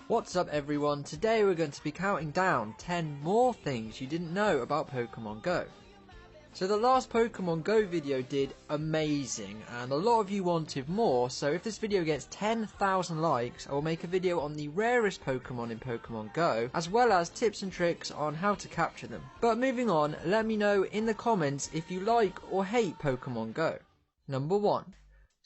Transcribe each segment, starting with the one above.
What's up everyone, today we're going to be counting down 10 more things you didn't know about Pokemon Go. So the last Pokemon Go video did amazing and a lot of you wanted more, so if this video gets 10,000 likes I will make a video on the rarest Pokemon in Pokemon Go as well as tips and tricks on how to capture them. But moving on, let me know in the comments if you like or hate Pokemon Go. Number 1.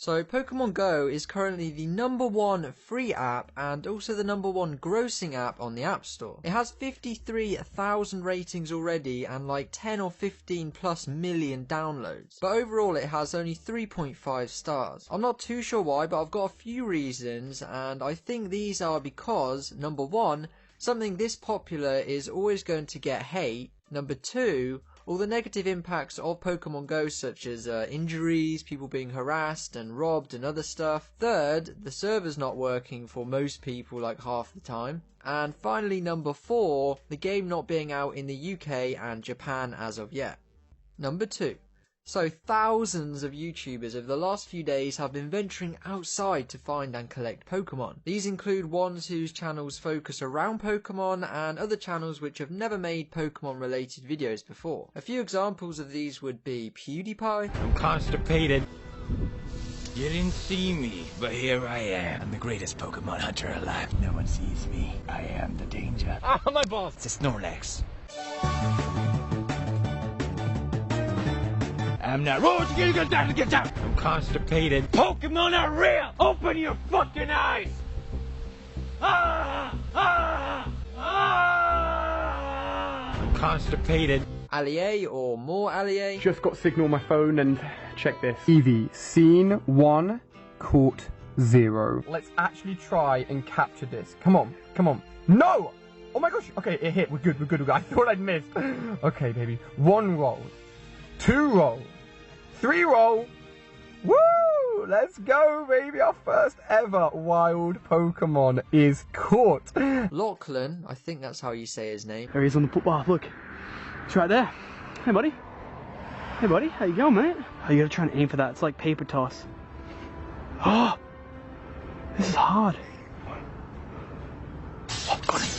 So Pokemon Go is currently the #1 free app and also the #1 grossing app on the App Store. It has 53,000 ratings already and like 10 or 15 plus million downloads. But overall it has only 3.5 stars. I'm not too sure why, but I've got a few reasons and I think these are because, number 1, something this popular is always going to get hate. Number 2, all the negative impacts of Pokemon Go such as injuries, people being harassed and robbed and other stuff. Third, the server's not working for most people like half the time. And finally number 4, the game not being out in the UK and Japan as of yet. Number 2. So thousands of YouTubers over the last few days have been venturing outside to find and collect Pokemon. These include ones whose channels focus around Pokemon and other channels which have never made Pokemon related videos before. A few examples of these would be PewDiePie. I'm constipated. You didn't see me, but here I am. I'm the greatest Pokemon hunter alive. No one sees me. I am the danger. Ah, my balls! It's a Snorlax. I'm not. Oh, get down! I'm constipated. Pokemon are real! Open your fucking eyes! I'm constipated. Allier or more Allier. Just got signal on my phone and check this. Eevee, scene 1, caught 0. Let's actually try and capture this. Come on. No! Oh my gosh. Okay, it hit. We're good. I thought I'd missed. Okay, baby. 1 roll. 2 roll. 3 roll. Woo! Let's go, baby. Our first ever wild Pokemon is caught. Lachlan, I think that's how you say his name. There he is on the football. Look. It's right there. Hey, buddy. Hey, buddy. How you going, mate? Oh, you gotta try and aim for that. It's like paper toss. Oh! This is hard. Oh, got it.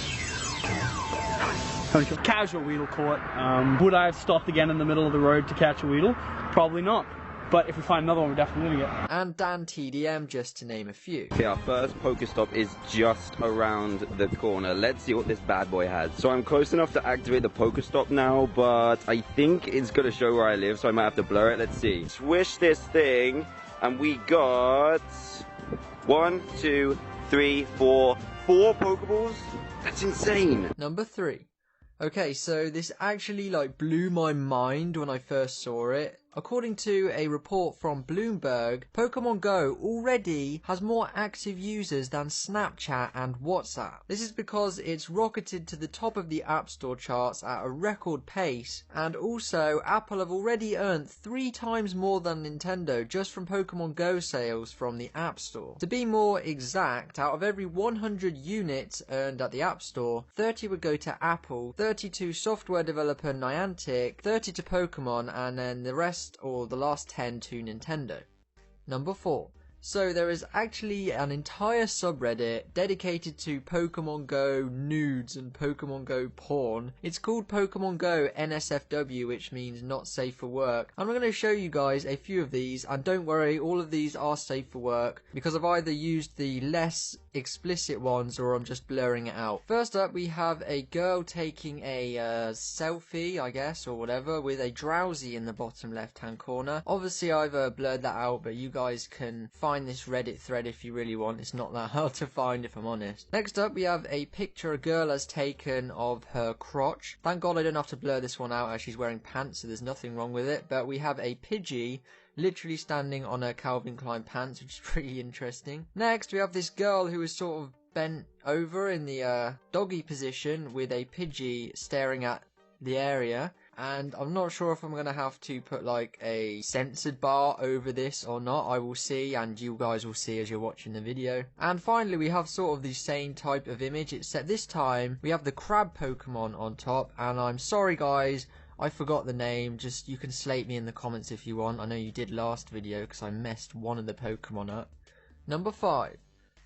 Casual Weedle caught. Would I have stopped again in the middle of the road to catch a Weedle? Probably not. But if we find another one, we're definitely gonna get. And Dan TDM, just to name a few. Okay, our first Pokestop is just around the corner. Let's see what this bad boy has. So I'm close enough to activate the Pokestop now, but I think it's gonna show where I live, so I might have to blur it. Let's see. Swish this thing, and we got 1, 2, 3, 4 Pokeballs. That's insane. Number 3. Okay, so this actually blew my mind when I first saw it. According to a report from Bloomberg, Pokemon Go already has more active users than Snapchat and WhatsApp. This is because it's rocketed to the top of the App Store charts at a record pace, and also Apple have already earned 3 times more than Nintendo just from Pokemon Go sales from the App Store. To be more exact, out of every 100 units earned at the App Store, 30 would go to Apple, 30 to software developer Niantic, 30 to Pokemon, and then the rest or the last 10 to Nintendo. Number 4. So there is actually an entire subreddit dedicated to Pokemon Go nudes and Pokemon Go porn. It's called Pokemon Go NSFW, which means not safe for work. I'm going to show you guys a few of these, and don't worry, all of these are safe for work because I've either used the less explicit ones or I'm just blurring it out. First up, we have a girl taking a selfie, I guess, or whatever, with a Drowsy in the bottom left hand corner. Obviously I've blurred that out, but you guys can find this Reddit thread if you really want. It's not that hard to find, if I'm honest. Next up, we have a picture a girl has taken of her crotch. Thank God I don't have to blur this one out as she's wearing pants, so there's nothing wrong with it. But we have a Pidgey literally standing on her Calvin Klein pants, which is pretty interesting. Next, we have this girl who is sort of bent over in the doggy position with a Pidgey staring at the area. And I'm not sure if I'm going to have to put a censored bar over this or not. I will see, and you guys will see as you're watching the video. And finally, we have sort of the same type of image, except this time we have the crab Pokemon on top. And I'm sorry guys, I forgot the name. Just, you can slate me in the comments if you want. I know you did last video because I messed one of the Pokemon up. Number 5.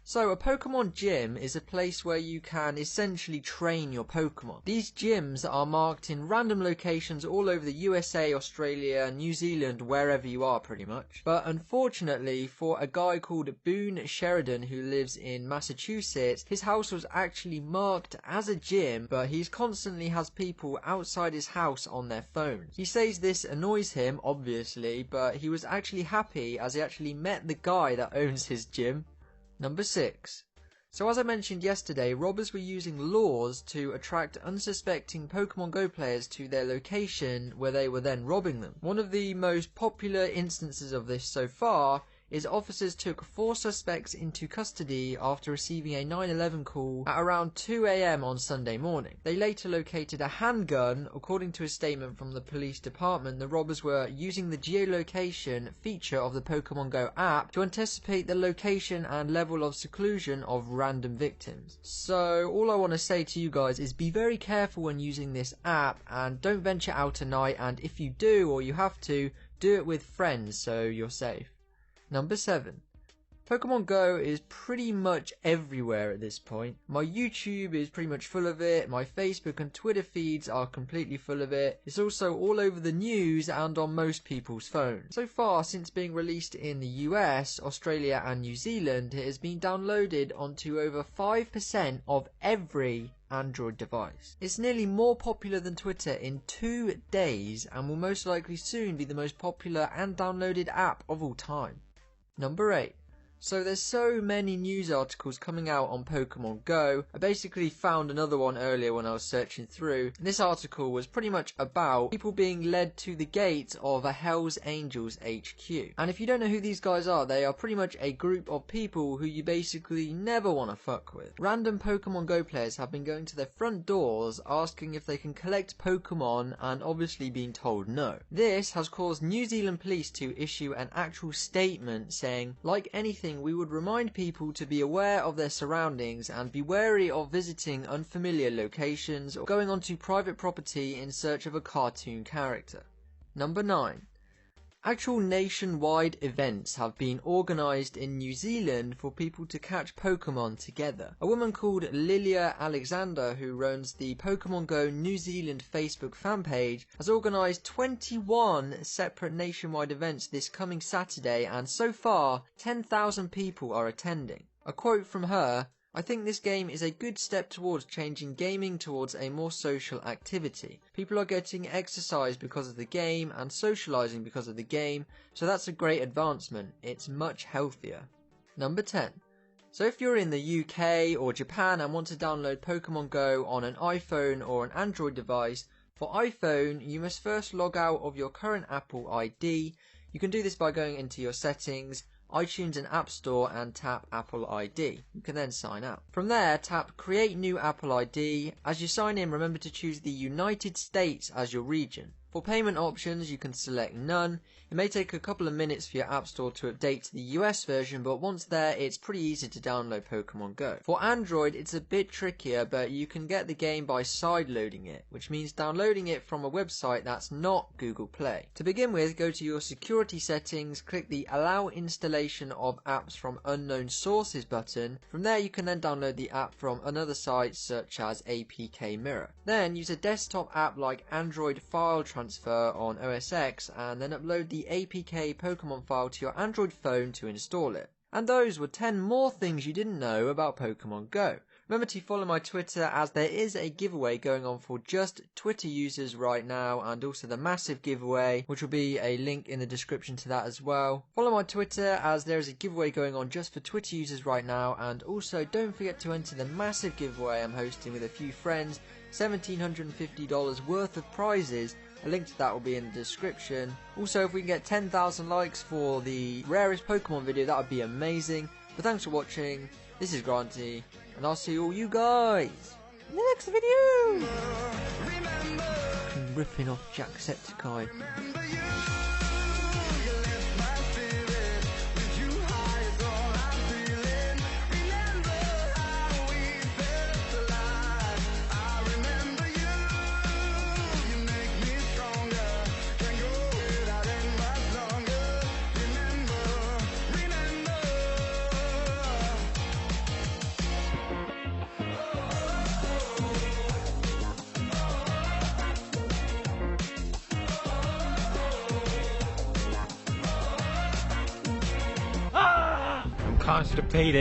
So a Pokemon gym is a place where you can essentially train your Pokemon. These gyms are marked in random locations all over the USA, Australia, New Zealand, wherever you are pretty much. But unfortunately for a guy called Boone Sheridan who lives in Massachusetts, his house was actually marked as a gym, but he constantly has people outside his house on their phones. He says this annoys him, obviously, but he was actually happy as he actually met the guy that owns his gym. Number 6. So as I mentioned yesterday, robbers were using lures to attract unsuspecting Pokemon Go players to their location where they were then robbing them. One of the most popular instances of this so far is officers took 4 suspects into custody after receiving a 911 call at around 2 AM on Sunday morning. They later located a handgun. According to a statement from the police department, the robbers were using the geolocation feature of the Pokemon Go app to anticipate the location and level of seclusion of random victims. So all I want to say to you guys is be very careful when using this app and don't venture out at night, and if you do or you have to, do it with friends so you're safe. Number 7. Pokemon Go is pretty much everywhere at this point. My YouTube is pretty much full of it, my Facebook and Twitter feeds are completely full of it. It's also all over the news and on most people's phones. So far, since being released in the US, Australia and New Zealand, it has been downloaded onto over 5% of every Android device. It's nearly more popular than Twitter in 2 days and will most likely soon be the most popular and downloaded app of all time. Number 8. So there's so many news articles coming out on Pokemon Go. I basically found another one earlier when I was searching through. And this article was pretty much about people being led to the gate of a Hells Angels HQ. And if you don't know who these guys are, they are pretty much a group of people who you basically never want to fuck with. Random Pokemon Go players have been going to their front doors asking if they can collect Pokemon and obviously being told no. This has caused New Zealand police to issue an actual statement saying, like anything, we would remind people to be aware of their surroundings and be wary of visiting unfamiliar locations or going onto private property in search of a cartoon character. Number 9. Actual nationwide events have been organised in New Zealand for people to catch Pokemon together. A woman called Lilia Alexander, who runs the Pokemon Go New Zealand Facebook fan page, has organised 21 separate nationwide events this coming Saturday, and so far 10,000 people are attending. A quote from her: "I think this game is a good step towards changing gaming towards a more social activity. People are getting exercise because of the game and socialising because of the game, so that's a great advancement. It's much healthier." Number 10. So if you're in the UK or Japan and want to download Pokemon Go on an iPhone or an Android device, for iPhone you must first log out of your current Apple ID. You can do this by going into your settings, iTunes and App Store, and tap Apple ID. You can then sign up. From there, tap Create New Apple ID. As you sign in, remember to choose the United States as your region. For payment options, you can select none. It may take a couple of minutes for your App Store to update to the US version, but once there, it's pretty easy to download Pokemon Go. For Android, it's a bit trickier, but you can get the game by sideloading it, which means downloading it from a website that's not Google Play. To begin with, go to your security settings, click the Allow Installation of Apps from Unknown Sources button. From there, you can then download the app from another site such as APK Mirror. Then use a desktop app like Android File Transfer on OS X and then upload the APK Pokemon file to your Android phone to install it. And those were 10 more things you didn't know about Pokemon Go. Remember to follow my Twitter, as there is a giveaway going on for just Twitter users right now, and also the massive giveaway, which will be a link in the description to that as well. Follow my Twitter, as there is a giveaway going on just for Twitter users right now, and also don't forget to enter the massive giveaway I'm hosting with a few friends, $1,750 worth of prizes. A link to that will be in the description. Also, if we can get 10,000 likes for the rarest Pokemon video, that would be amazing. But thanks for watching. This is Granty, and I'll see all you guys in the next video. Ripping off Jacksepticeye. constipated.